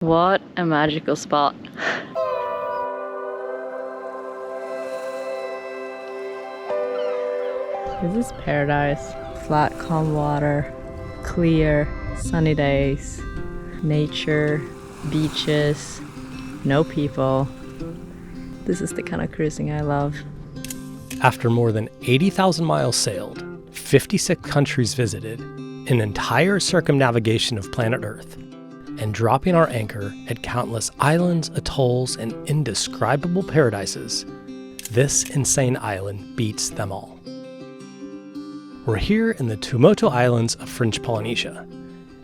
What a magical spot. This is paradise. Flat, calm water, clear, sunny days, nature, beaches, no people. This is the kind of cruising I love. After more than 80,000 miles sailed, 56 countries visited, an entire circumnavigation of planet Earth, and dropping our anchor at countless islands, atolls, and indescribable paradises, this insane island beats them all. We're here in the Tuamotu Islands of French Polynesia,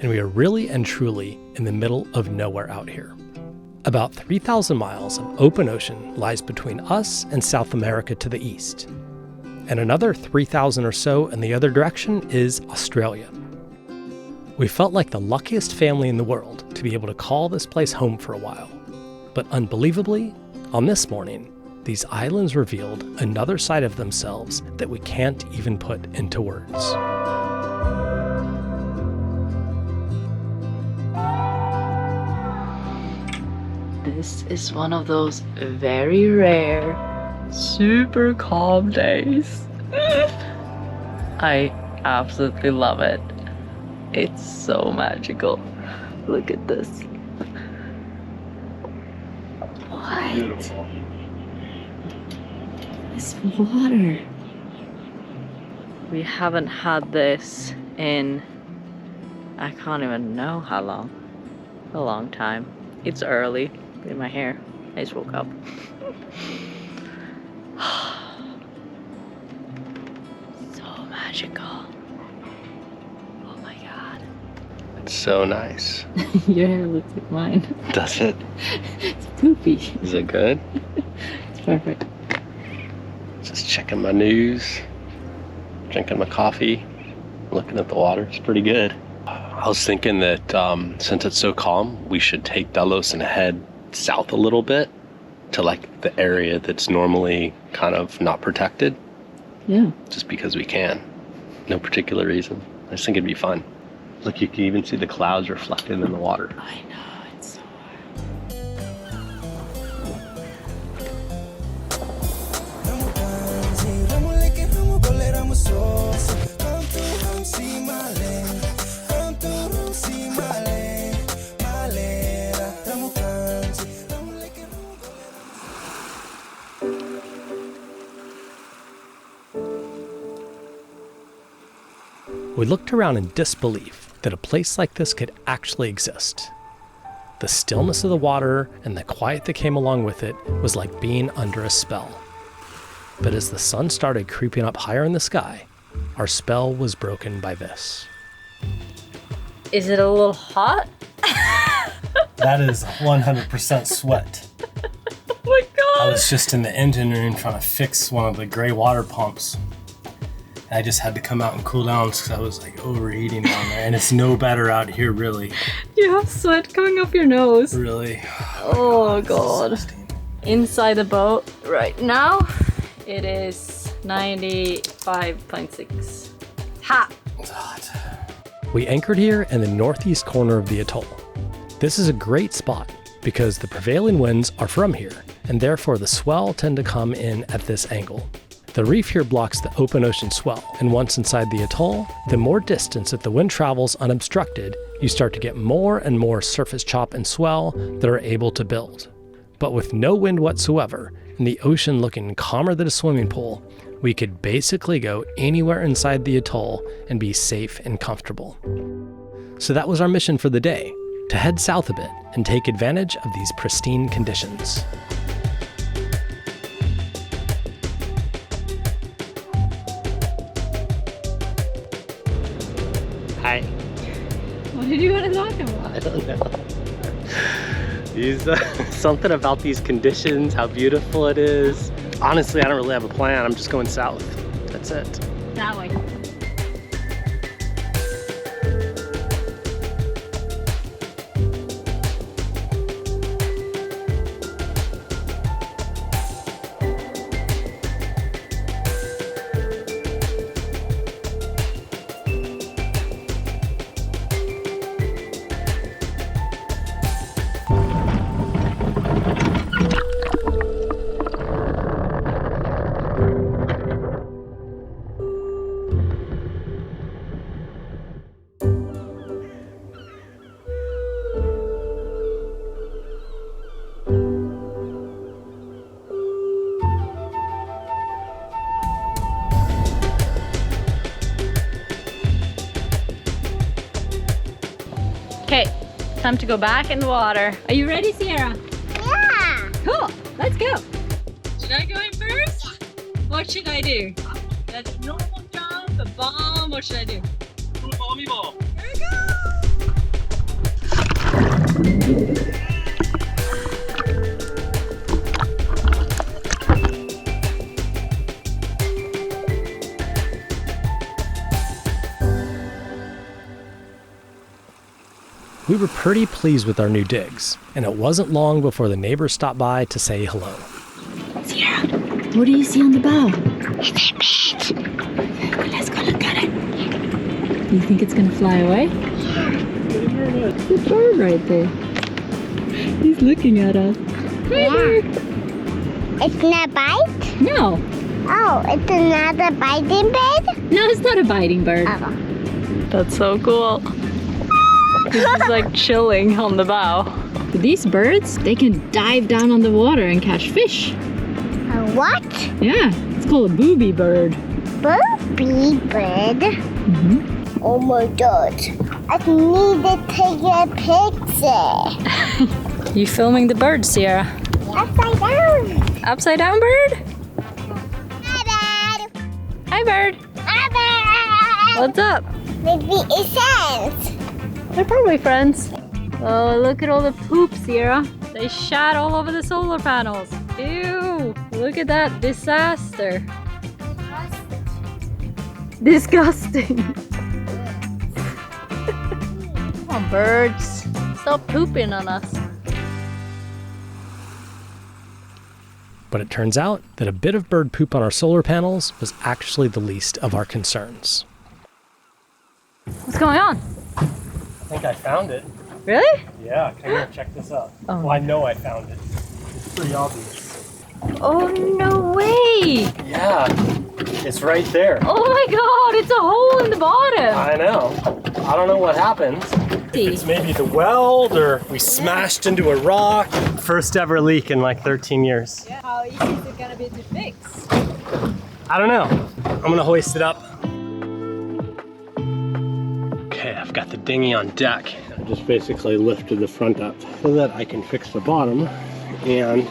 and we are really and truly in the middle of nowhere out here. About 3,000 miles of open ocean lies between us and South America to the east, and another 3,000 or so in the other direction is Australia. We felt like the luckiest family in the world to be able to call this place home for a while. But unbelievably, on this morning, these islands revealed another side of themselves that we can't even put into words. This is one of those very rare, super calm days. I absolutely love it. It's so magical. Look at this. What? Beautiful. This water. We haven't had this in, I can't even know how long. A long time. It's early. Look at my hair. I just woke up. So magical. Oh my god. It's so nice. Your hair looks like mine. Does it? It's poopy. Is it good? It's perfect. Just checking my news, drinking my coffee, looking at the water. It's pretty good. I was thinking that since it's so calm, we should take Delos and head south a little bit to like the area that's normally kind of not protected. Yeah. Just because we can. No particular reason. I just think it'd be fun. Look, you can even see the clouds reflected in the water. I know, it's so hard. We looked around in disbelief that a place like this could actually exist. The stillness of the water and the quiet that came along with it was like being under a spell. But as the sun started creeping up higher in the sky, our spell was broken by this. Is it a little hot? That is 100% sweat. Oh my god! I was just in the engine room trying to fix one of the gray water pumps. I just had to come out and cool down because I was like overheating down there. And it's no better out here, really. You have sweat coming off your nose. Really. Oh god. Disgusting. Inside the boat right now, it is 95.6. Hot. It's hot. We anchored here in the northeast corner of the atoll. This is a great spot because the prevailing winds are from here, and therefore the swell tend to come in at this angle. The reef here blocks the open ocean swell, and once inside the atoll, the more distance that the wind travels unobstructed, you start to get more and more surface chop and swell that are able to build. But with no wind whatsoever, and the ocean looking calmer than a swimming pool, we could basically go anywhere inside the atoll and be safe and comfortable. So that was our mission for the day, to head south a bit and take advantage of these pristine conditions. Hi. What did you want to talk about? I don't know. Something about these conditions, how beautiful it is. Honestly, I don't really have a plan. I'm just going south. That's it. That way. time to go back in the water. Are you ready, Sierra? Yeah. Cool, let's go. Should I go in first? What should I do? That's normal jump, a bomb, what should I do? Do a bomby ball. Here we go! We were pretty pleased with our new digs, and it wasn't long before the neighbors stopped by to say hello. Sierra, what do you see on the bow? It's a bird. Let's go look at it. You think it's gonna fly away? It's a bird right there. He's looking at us. Hey, bird. It's not a bite? No. Oh, it's another biting bird? No, it's not a biting bird. Oh. That's so cool. He's just like chilling on the bow. These birds, they can dive down on the water and catch fish. A what? Yeah, it's called a booby bird. Booby bird? Oh my god. I need to take a picture. You filming the bird, Sierra? Upside down. Upside down bird? Hi, bird. Hi, bird. Hi, bird. What's up? Maybe it's sense. They're probably friends. Oh, look at all the poop, Sierra. They shat all over the solar panels. Ew, look at that disaster. Disgusting. Come on, birds. Stop pooping on us. But it turns out that a bit of bird poop on our solar panels was actually the least of our concerns. What's going on? I think I found it. Really? Yeah, come here, check this out. Oh. Well, I know I found it. It's pretty obvious. Oh, no way. Yeah, it's right there. Oh my God, it's a hole in the bottom. I know. I don't know what happened. It's maybe the weld or we smashed into a rock. First ever leak in like 13 years. Yeah, how easy is it gonna be to fix? I don't know. I'm gonna hoist it up. Okay, I've got the dinghy on deck. I just basically lifted the front up so that I can fix the bottom. And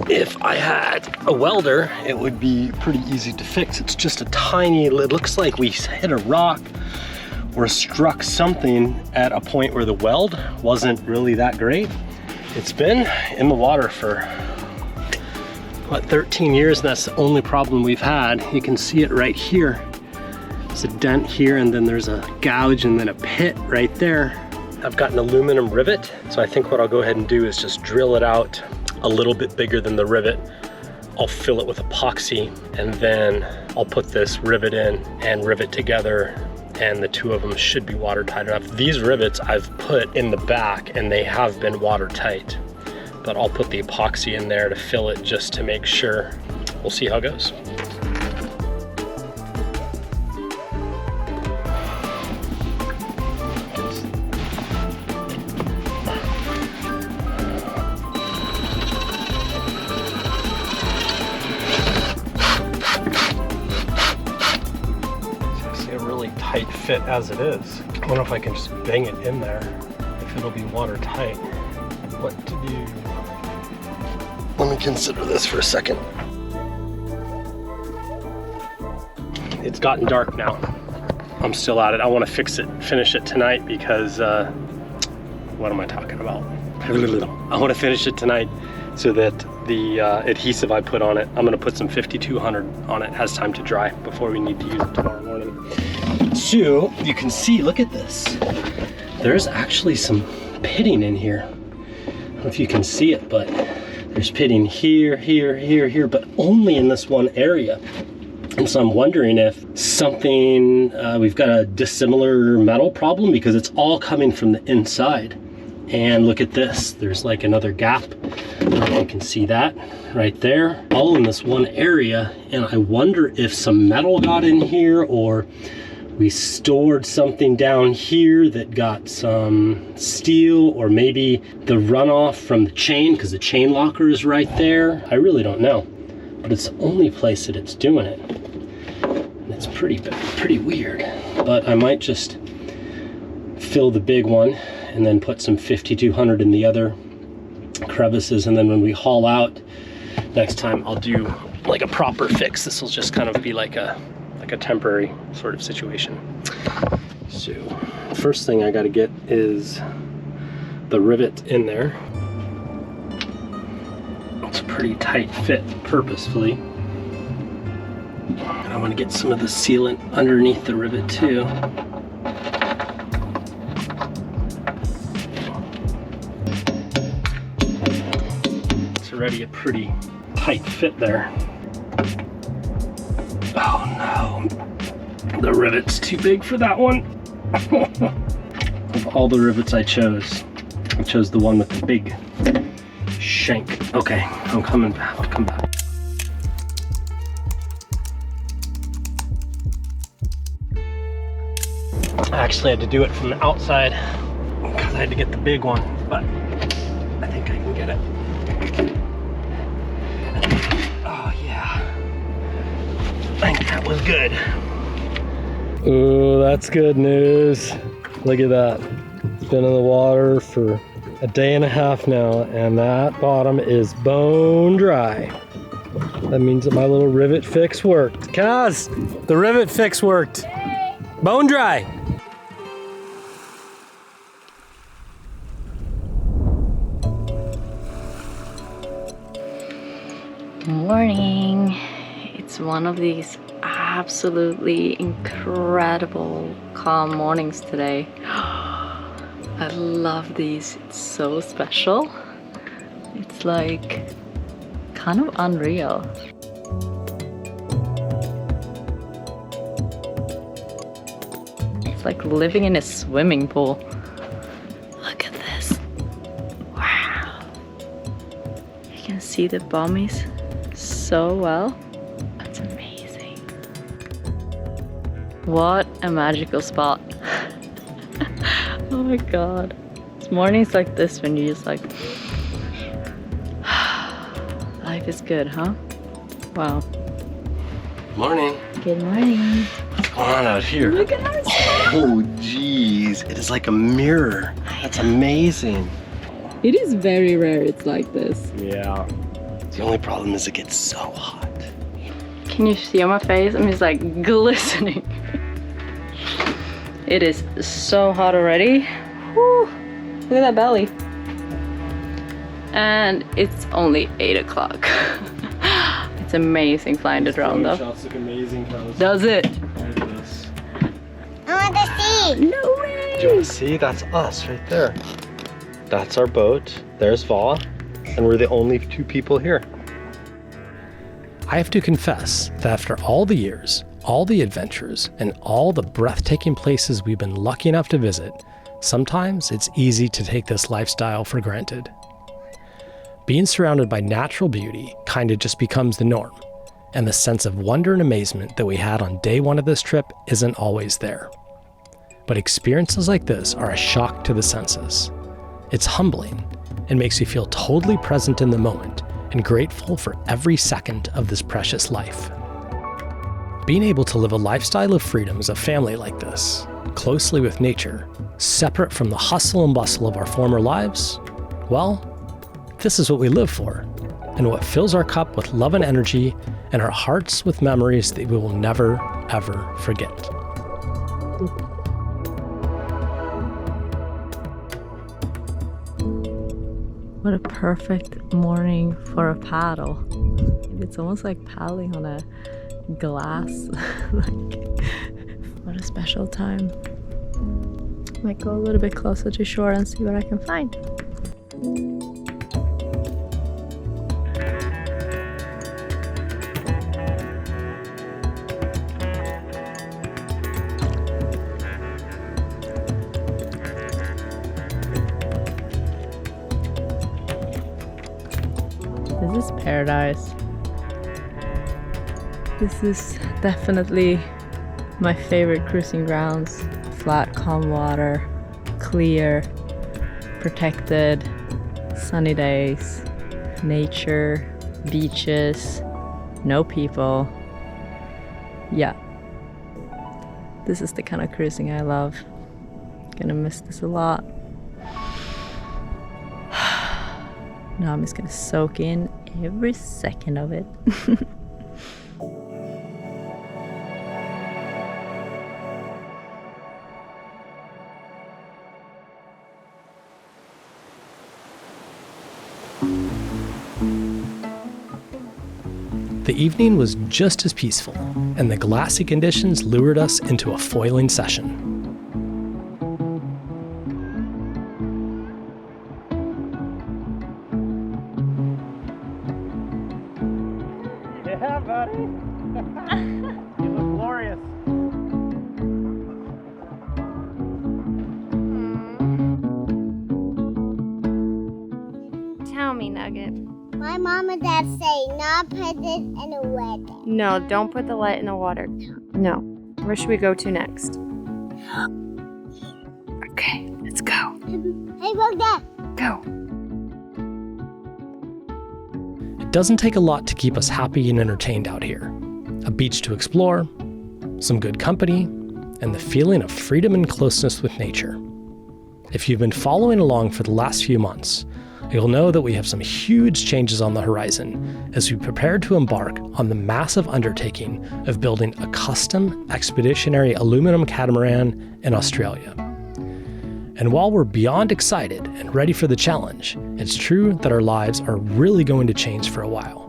if I had a welder, it would be pretty easy to fix. It's just a tiny, it looks like we hit a rock or struck something at a point where the weld wasn't really that great. It's been in the water for, what, 13 years, and that's the only problem we've had. You can see it right here. There's a dent here, and then there's a gouge, and then a pit right there. I've got an aluminum rivet, so I think what I'll go ahead and do is just drill it out a little bit bigger than the rivet. I'll fill it with epoxy, and then I'll put this rivet in and rivet together, and the two of them should be watertight enough. These rivets I've put in the back, and they have been watertight, but I'll put the epoxy in there to fill it just to make sure. We'll see how it goes. Tight fit as it is. I wonder if I can just bang it in there, if it'll be watertight. What to do? Let me consider this for a second. It's gotten dark now. I'm still at it. I want to finish it tonight because, what am I talking about? I want to finish it tonight so that the adhesive I put on it, I'm gonna put some 5200 on it, has time to dry before we need to use it tomorrow morning. So you can see, look at this. There's actually some pitting in here. I don't know if you can see it, but there's pitting here, here, here, here, but only in this one area. And so I'm wondering if something, we've got a dissimilar metal problem because it's all coming from the inside. And look at this, there's like another gap. I don't know if you can see that right there, all in this one area. And I wonder if some metal got in here or we stored something down here that got some steel, or maybe the runoff from the chain, because the chain locker is right there. I really don't know, but it's the only place that it's doing it. And it's pretty weird, but I might just fill the big one and then put some 5200 in the other crevices. And then when we haul out next time, I'll do like a proper fix. This will just kind of be like a temporary sort of situation. So first thing I got to get is the rivet in there. It's a pretty tight fit purposefully. And I want to get some of the sealant underneath the rivet too. It's already a pretty tight fit there. Oh no, the rivet's too big for that one. Of all the rivets I chose the one with the big shank. Okay, I'm coming back, I'll come back. I actually had to do it from the outside because I had to get the big one, but I think I can get it. Oh yeah, I think that was good. Ooh, that's good news. Look at that. It's been in the water for a day and a half now, and that bottom is bone dry. That means that my little rivet fix worked. Kaz, the rivet fix worked. Bone dry. Morning. It's one of these absolutely incredible calm mornings today. I love these. It's so special. It's like kind of unreal. It's like living in a swimming pool. Look at this. Wow. You can see the bommies so well. That's amazing. What a magical spot. Oh my god. It's mornings like this when you're just like, life is good, huh? Wow. Morning. Good morning. What's going on out here? Look at our spot. Oh geez, it is like a mirror. That's amazing. It is very rare it's like this. Yeah. The only problem is it gets so hot. Can you see on my face? I'm just like glistening. It is so hot already. Whew. Look at that belly. And it's only 8 o'clock. It's amazing flying the drone though. Shots look amazing, Kaz. Does it? Look at this. I want to see. No way! Do you want to see? That's us right there. That's our boat. There's Va. And we're the only 2 people here. I have to confess that after all the years, all the adventures, and all the breathtaking places we've been lucky enough to visit, sometimes it's easy to take this lifestyle for granted. Being surrounded by natural beauty kinda just becomes the norm, and the sense of wonder and amazement that we had on day 1 of this trip isn't always there. But experiences like this are a shock to the senses. It's humbling and makes you feel totally present in the moment and grateful for every second of this precious life. Being able to live a lifestyle of freedom as a family like this, closely with nature, separate from the hustle and bustle of our former lives, well, this is what we live for, and what fills our cup with love and energy, and our hearts with memories that we will never, ever forget. What a perfect morning for a paddle. It's almost like paddling on a glass. Like, what a special time. Might go a little bit closer to shore and see what I can find. This is paradise. This is definitely my favorite cruising grounds. Flat, calm water, clear, protected, sunny days, nature, beaches, no people. Yeah, this is the kind of cruising I love. Gonna miss this a lot. Now I'm just gonna soak in every second of it. The evening was just as peaceful, and the glassy conditions lured us into a foiling session. Yeah, buddy. You look glorious. Tell me, Nugget. My mom and dad say not put this in the weather. No, don't put the light in the water. No. Where should we go to next? Okay, let's go. Hey, Bogdan. Go. It doesn't take a lot to keep us happy and entertained out here. A beach to explore, some good company, and the feeling of freedom and closeness with nature. If you've been following along for the last few months, you'll know that we have some huge changes on the horizon as we prepare to embark on the massive undertaking of building a custom expeditionary aluminum catamaran in Australia. And while we're beyond excited and ready for the challenge, it's true that our lives are really going to change for a while.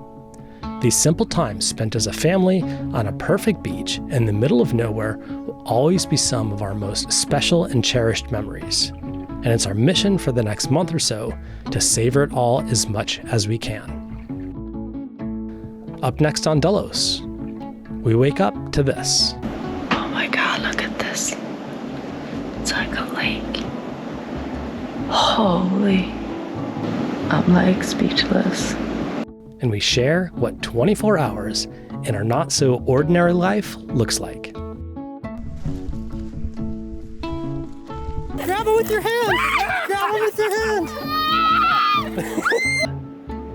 These simple times spent as a family on a perfect beach in the middle of nowhere will always be some of our most special and cherished memories. And it's our mission for the next month or so to savor it all as much as we can. Up next on Delos, we wake up to this. Oh my god, look at this. It's like a lake. Holy. I'm like speechless. And we share what 24 hours in our not so ordinary life looks like. Grab it with your hand! Grab it with your hand!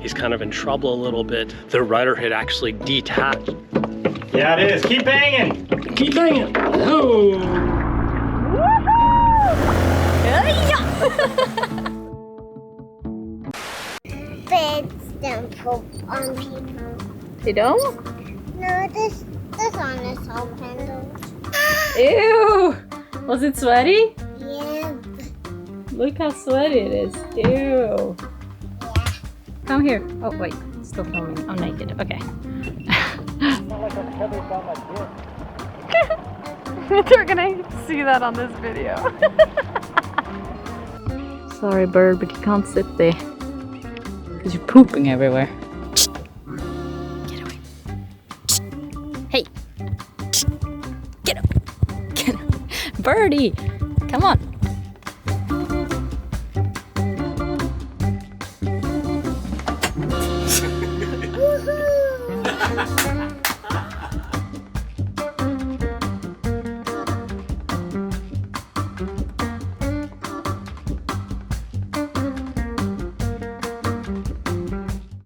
He's kind of in trouble a little bit. The rudder had actually detached. Yeah, it is. Keep banging! Keep banging! Oh! Beds don't poop on people. They don't? No, this on the salt handle. Ew! Was it sweaty? Yeah. Look how sweaty it is. Ew. Come here. Oh, wait. Still filming. I'm naked. Okay. They're gonna see that on this video. Sorry, bird, but you can't sit there. Because you're pooping everywhere. Get away. Hey. Get up. Get up. Birdie. Come on. Woohoo!